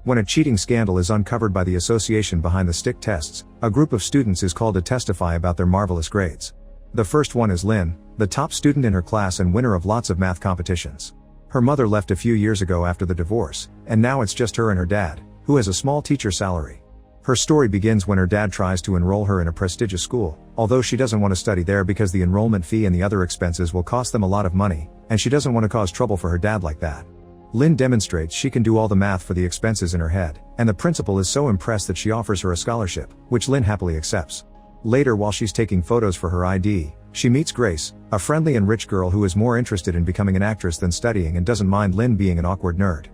When a cheating scandal is uncovered by the association behind the stick tests, a group of students is called to testify about their marvelous grades. The first one is Lynn, the top student in her class and winner of lots of math competitions. Her mother left a few years ago after the divorce, and now it's just her and her dad, who has a small teacher salary. Her story begins when her dad tries to enroll her in a prestigious school, although she doesn't want to study there because the enrollment fee and the other expenses will cost them a lot of money, and she doesn't want to cause trouble for her dad like that. Lynn demonstrates she can do all the math for the expenses in her head, and the principal is so impressed that she offers her a scholarship, which Lynn happily accepts. Later, while she's taking photos for her ID, she meets Grace, a friendly and rich girl who is more interested in becoming an actress than studying and doesn't mind Lynn being an awkward nerd.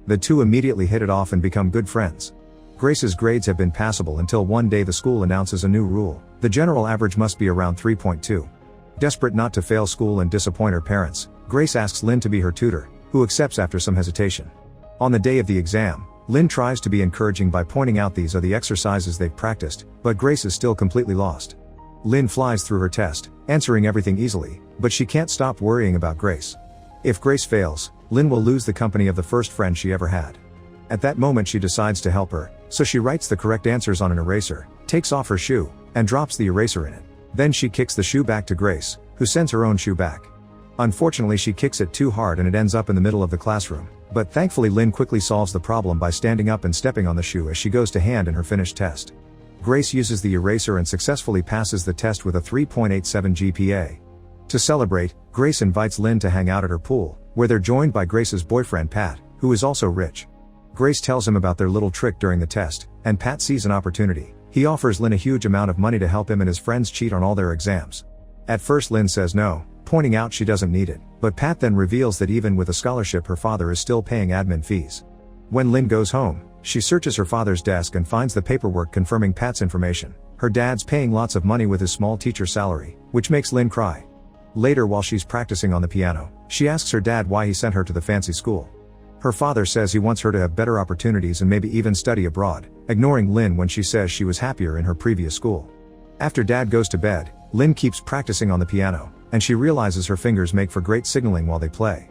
The two immediately hit it off and become good friends. Grace's grades have been passable until one day the school announces a new rule: the general average must be around 3.2. Desperate not to fail school and disappoint her parents, Grace asks Lynn to be her tutor, who accepts after some hesitation. On the day of the exam, Lynn tries to be encouraging by pointing out these are the exercises they've practiced, but Grace is still completely lost. Lynn flies through her test, answering everything easily, but she can't stop worrying about Grace. If Grace fails, Lynn will lose the company of the first friend she ever had. At that moment she decides to help her, so she writes the correct answers on an eraser, takes off her shoe, and drops the eraser in it. Then she kicks the shoe back to Grace, who sends her own shoe back. Unfortunately she kicks it too hard and it ends up in the middle of the classroom, but thankfully Lynn quickly solves the problem by standing up and stepping on the shoe as she goes to hand in her finished test. Grace uses the eraser and successfully passes the test with a 3.87 GPA. To celebrate, Grace invites Lynn to hang out at her pool, where they're joined by Grace's boyfriend Pat, who is also rich. Grace tells him about their little trick during the test, and Pat sees an opportunity. He offers Lynn a huge amount of money to help him and his friends cheat on all their exams. At first Lynn says no, pointing out she doesn't need it, but Pat then reveals that even with a scholarship her father is still paying admin fees. When Lynn goes home, she searches her father's desk and finds the paperwork confirming Pat's information. Her dad's paying lots of money with his small teacher salary, which makes Lynn cry. Later, while she's practicing on the piano, she asks her dad why he sent her to the fancy school. Her father says he wants her to have better opportunities and maybe even study abroad, ignoring Lynn when she says she was happier in her previous school. After Dad goes to bed, Lynn keeps practicing on the piano, and she realizes her fingers make for great signaling while they play.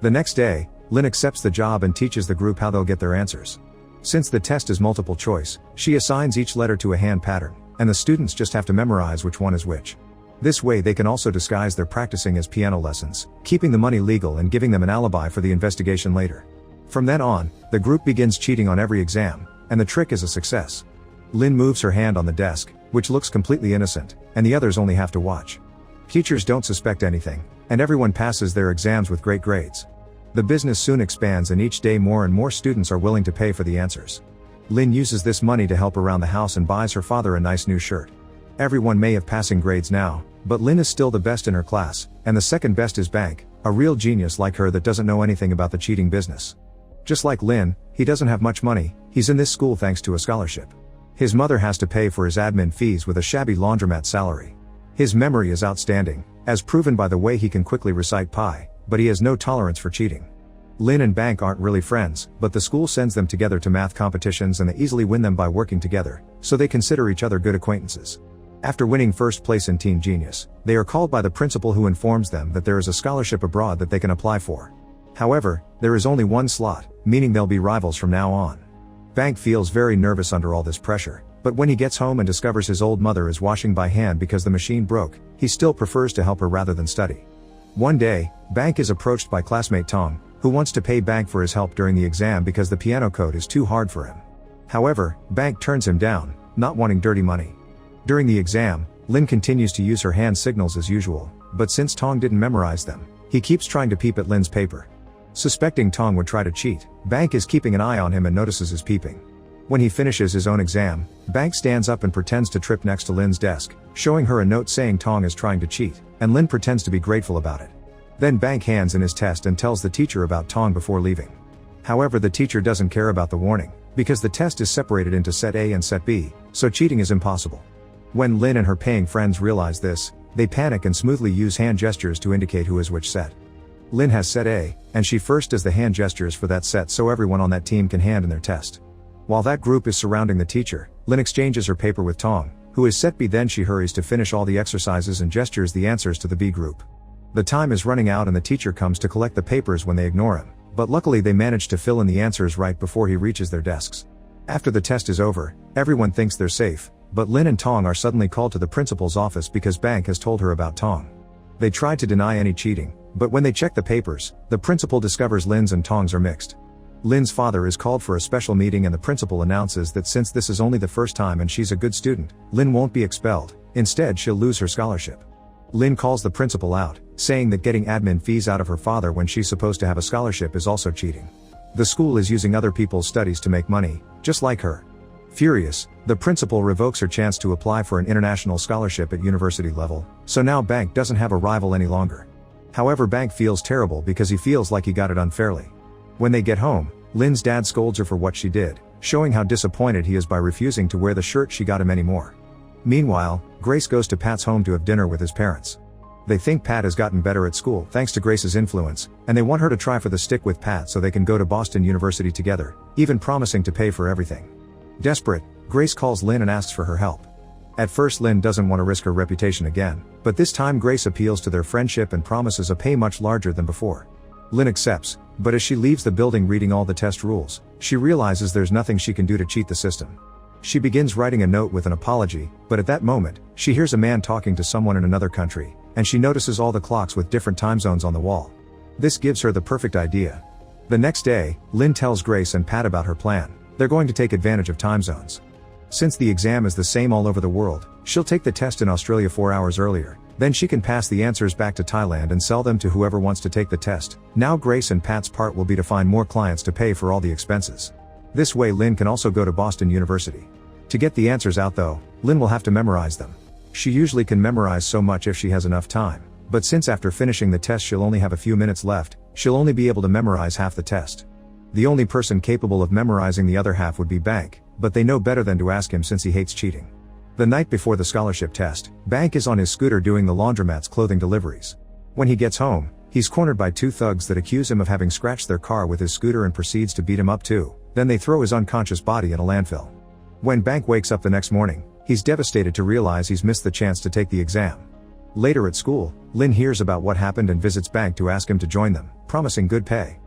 The next day, Lynn accepts the job and teaches the group how they'll get their answers. Since the test is multiple choice, she assigns each letter to a hand pattern, and the students just have to memorize which one is which. This way they can also disguise their practicing as piano lessons, keeping the money legal and giving them an alibi for the investigation later. From then on, the group begins cheating on every exam, and the trick is a success. Lynn moves her hand on the desk, which looks completely innocent, and the others only have to watch. Teachers don't suspect anything, and everyone passes their exams with great grades. The business soon expands and each day more and more students are willing to pay for the answers. Lynn uses this money to help around the house and buys her father a nice new shirt. Everyone may have passing grades now, but Lynn is still the best in her class, and the second best is Bank, a real genius like her that doesn't know anything about the cheating business. Just like Lynn, he doesn't have much money. He's in this school thanks to a scholarship. His mother has to pay for his admin fees with a shabby laundromat salary. His memory is outstanding, as proven by the way he can quickly recite pi, but he has no tolerance for cheating. Lynn and Bank aren't really friends, but the school sends them together to math competitions and they easily win them by working together, so they consider each other good acquaintances. After winning first place in Teen Genius, they are called by the principal who informs them that there is a scholarship abroad that they can apply for. However, there is only one slot, meaning they'll be rivals from now on. Bank feels very nervous under all this pressure, but when he gets home and discovers his old mother is washing by hand because the machine broke, he still prefers to help her rather than study. One day, Bank is approached by classmate Tong, who wants to pay Bank for his help during the exam because the piano code is too hard for him. However, Bank turns him down, not wanting dirty money. During the exam, Lynn continues to use her hand signals as usual, but since Tong didn't memorize them, he keeps trying to peep at Lynn's paper. Suspecting Tong would try to cheat, Bank is keeping an eye on him and notices his peeping. When he finishes his own exam, Bank stands up and pretends to trip next to Lynn's desk, showing her a note saying Tong is trying to cheat, and Lynn pretends to be grateful about it. Then Bank hands in his test and tells the teacher about Tong before leaving. However, the teacher doesn't care about the warning, because the test is separated into set A and set B, so cheating is impossible. When Lynn and her paying friends realize this, they panic and smoothly use hand gestures to indicate who is which set. Lynn has set A, and she first does the hand gestures for that set so everyone on that team can hand in their test. While that group is surrounding the teacher, Lynn exchanges her paper with Tong, who is set B. Then she hurries to finish all the exercises and gestures the answers to the B group. The time is running out and the teacher comes to collect the papers when they ignore him, But luckily they manage to fill in the answers right before he reaches their desks. After the test is over, everyone thinks they're safe, but Lin and Tong are suddenly called to the principal's office because Bank has told her about Tong. They try to deny any cheating, but when they check the papers, the principal discovers Lin's and Tong's are mixed. Lin's father is called for a special meeting and the principal announces that since this is only the first time and she's a good student, Lin won't be expelled. Instead, she'll lose her scholarship. Lin calls the principal out, saying that getting admin fees out of her father when she's supposed to have a scholarship is also cheating. The school is using other people's studies to make money, just like her. Furious, the principal revokes her chance to apply for an international scholarship at university level, so now Bank doesn't have a rival any longer. However, Bank feels terrible because he feels like he got it unfairly. When they get home, Lin's dad scolds her for what she did, showing how disappointed he is by refusing to wear the shirt she got him anymore. Meanwhile, Grace goes to Pat's home to have dinner with his parents. They think Pat has gotten better at school thanks to Grace's influence, and they want her to try for the stick with Pat so they can go to Boston University together, even promising to pay for everything. Desperate, Grace calls Lin and asks for her help. At first Lin doesn't want to risk her reputation again, but this time Grace appeals to their friendship and promises a pay much larger than before. Lin accepts, but as she leaves the building reading all the test rules, she realizes there's nothing she can do to cheat the system. She begins writing a note with an apology, but at that moment, she hears a man talking to someone in another country, and she notices all the clocks with different time zones on the wall. This gives her the perfect idea. The next day, Lin tells Grace and Pat about her plan. They're going to take advantage of time zones. Since the exam is the same all over the world, she'll take the test in Australia 4 hours earlier. Then she can pass the answers back to Thailand and sell them to whoever wants to take the test. Now Grace and Pat's part will be to find more clients to pay for all the expenses. This way Lin can also go to Boston University. To get the answers out though, Lin will have to memorize them. She usually can memorize so much if she has enough time, but since after finishing the test she'll only have a few minutes left, she'll only be able to memorize half the test. The only person capable of memorizing the other half would be Bank, but they know better than to ask him since he hates cheating. The night before the scholarship test, Bank is on his scooter doing the laundromat's clothing deliveries. When he gets home, he's cornered by two thugs that accuse him of having scratched their car with his scooter and proceeds to beat him up too. Then they throw his unconscious body in a landfill. When Bank wakes up the next morning, he's devastated to realize he's missed the chance to take the exam. Later at school, Lin hears about what happened and visits Bank to ask him to join them, promising good pay.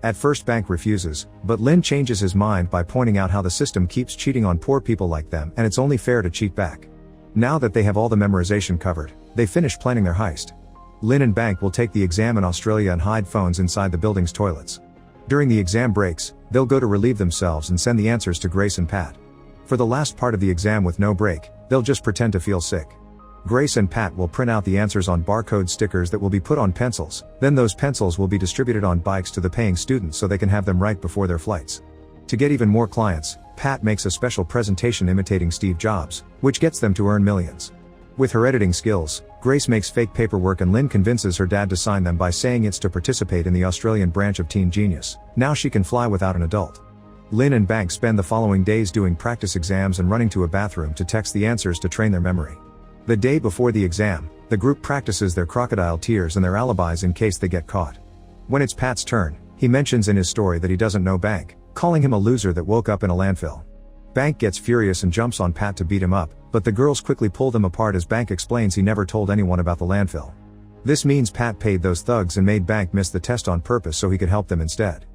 At first Bank refuses, but Lin changes his mind by pointing out how the system keeps cheating on poor people like them and it's only fair to cheat back. Now that they have all the memorization covered, they finish planning their heist. Lin and Bank will take the exam in Australia and hide phones inside the building's toilets. During the exam breaks, they'll go to relieve themselves and send the answers to Grace and Pat. For the last part of the exam with no break, they'll just pretend to feel sick. Grace and Pat will print out the answers on barcode stickers that will be put on pencils, then those pencils will be distributed on bikes to the paying students so they can have them right before their flights. To get even more clients, Pat makes a special presentation imitating Steve Jobs, which gets them to earn millions. With her editing skills, Grace makes fake paperwork and Lin convinces her dad to sign them by saying it's to participate in the Australian branch of Teen Genius. Now she can fly without an adult. Lin and Bank spend the following days doing practice exams and running to a bathroom to text the answers to train their memory. The day before the exam, the group practices their crocodile tears and their alibis in case they get caught. When it's Pat's turn, he mentions in his story that he doesn't know Bank, calling him a loser that woke up in a landfill. Bank gets furious and jumps on Pat to beat him up, but the girls quickly pull them apart as Bank explains he never told anyone about the landfill. This means Pat paid those thugs and made Bank miss the test on purpose so he could help them instead.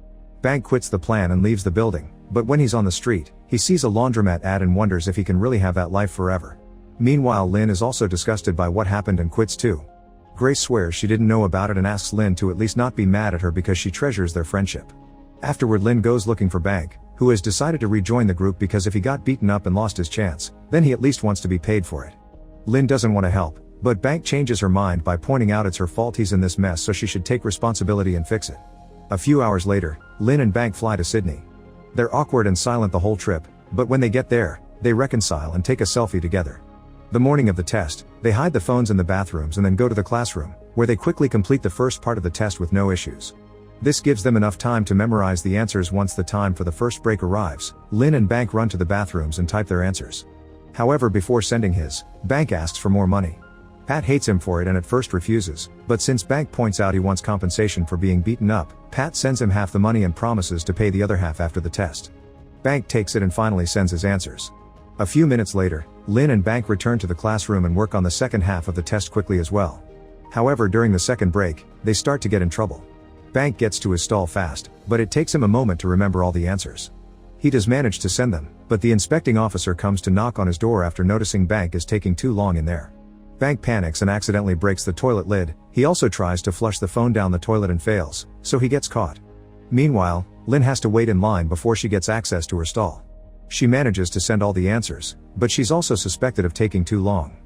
Bank quits the plan and leaves the building, but when he's on the street, he sees a laundromat ad and wonders if he can really have that life forever. Meanwhile Lin is also disgusted by what happened and quits too. Grace swears she didn't know about it and asks Lin to at least not be mad at her because she treasures their friendship. Afterward Lin goes looking for Bank, who has decided to rejoin the group because if he got beaten up and lost his chance, then he at least wants to be paid for it. Lin doesn't want to help, but Bank changes her mind by pointing out it's her fault he's in this mess so she should take responsibility and fix it. A few hours later, Lin and Bank fly to Sydney. They're awkward and silent the whole trip, but when they get there, they reconcile and take a selfie together. The morning of the test, they hide the phones in the bathrooms and then go to the classroom, where they quickly complete the first part of the test with no issues. This gives them enough time to memorize the answers. Once the time for the first break arrives, Lin and Bank run to the bathrooms and type their answers. However, before sending his, Bank asks for more money. Pat hates him for it and at first refuses, but since Bank points out he wants compensation for being beaten up, Pat sends him half the money and promises to pay the other half after the test. Bank takes it and finally sends his answers. A few minutes later, Lin and Bank return to the classroom and work on the second half of the test quickly as well. However, during the second break, they start to get in trouble. Bank gets to his stall fast, but it takes him a moment to remember all the answers. He does manage to send them, but the inspecting officer comes to knock on his door after noticing Bank is taking too long in there. Bank panics and accidentally breaks the toilet lid. He also tries to flush the phone down the toilet and fails, so he gets caught. Meanwhile, Lynn has to wait in line before she gets access to her stall. She manages to send all the answers, but she's also suspected of taking too long.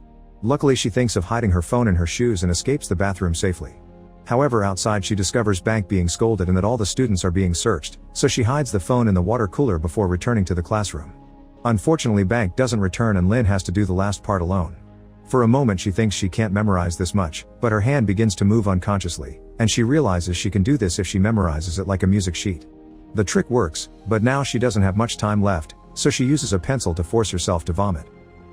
Luckily, she thinks of hiding her phone in her shoes and escapes the bathroom safely. However, outside she discovers Bank being scolded and that all the students are being searched, so she hides the phone in the water cooler before returning to the classroom. Unfortunately, Bank doesn't return and Lynn has to do the last part alone. For a moment she thinks she can't memorize this much, but her hand begins to move unconsciously, and she realizes she can do this if she memorizes it like a music sheet. The trick works, but now she doesn't have much time left, so she uses a pencil to force herself to vomit.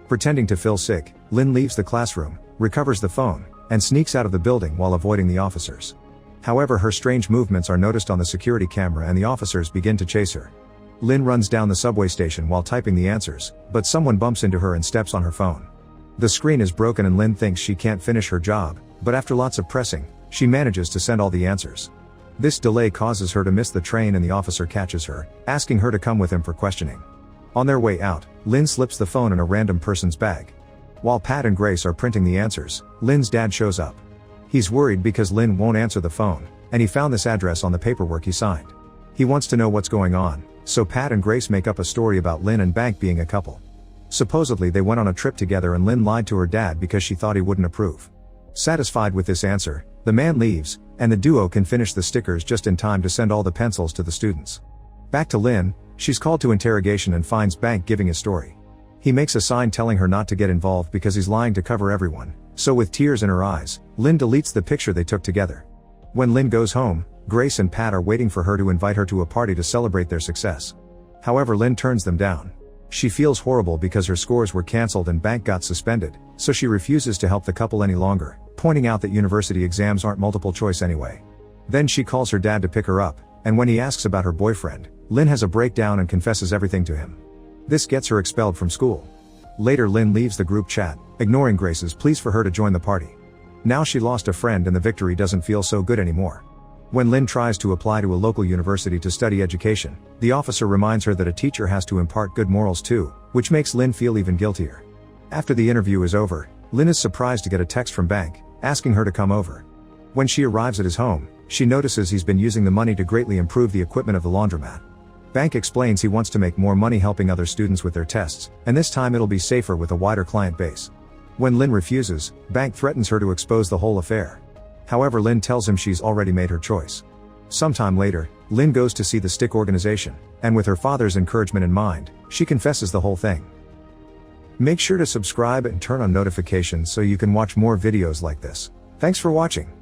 Pretending to feel sick, Lynn leaves the classroom, recovers the phone, and sneaks out of the building while avoiding the officers. However, her strange movements are noticed on the security camera and the officers begin to chase her. Lynn runs down the subway station while typing the answers, but someone bumps into her and steps on her phone. The screen is broken and Lynn thinks she can't finish her job, but after lots of pressing, she manages to send all the answers. This delay causes her to miss the train and the officer catches her, asking her to come with him for questioning. On their way out, Lynn slips the phone in a random person's bag. While Pat and Grace are printing the answers, Lynn's dad shows up. He's worried because Lynn won't answer the phone, and he found this address on the paperwork he signed. He wants to know what's going on, so Pat and Grace make up a story about Lynn and Bank being a couple. Supposedly they went on a trip together and Lynn lied to her dad because she thought he wouldn't approve. Satisfied with this answer, the man leaves, and the duo can finish the stickers just in time to send all the pencils to the students. Back to Lynn, she's called to interrogation and finds Bank giving his story. He makes a sign telling her not to get involved because he's lying to cover everyone, so with tears in her eyes, Lynn deletes the picture they took together. When Lynn goes home, Grace and Pat are waiting for her to invite her to a party to celebrate their success. However, Lynn turns them down. She feels horrible because her scores were cancelled and Bank got suspended, so she refuses to help the couple any longer, pointing out that university exams aren't multiple choice anyway. Then she calls her dad to pick her up, and when he asks about her boyfriend, Lynn has a breakdown and confesses everything to him. This gets her expelled from school. Later, Lynn leaves the group chat, ignoring Grace's pleas for her to join the party. Now she lost a friend and the victory doesn't feel so good anymore. When Lynn tries to apply to a local university to study education, the officer reminds her that a teacher has to impart good morals too, which makes Lynn feel even guiltier. After the interview is over, Lynn is surprised to get a text from Bank, asking her to come over. When she arrives at his home, she notices he's been using the money to greatly improve the equipment of the laundromat. Bank explains he wants to make more money helping other students with their tests, and this time it'll be safer with a wider client base. When Lynn refuses, Bank threatens her to expose the whole affair. However, Lynn tells him she's already made her choice. Sometime later, Lynn goes to see the Stick organization, and with her father's encouragement in mind, she confesses the whole thing. Make sure to subscribe and turn on notifications so you can watch more videos like this. Thanks for watching.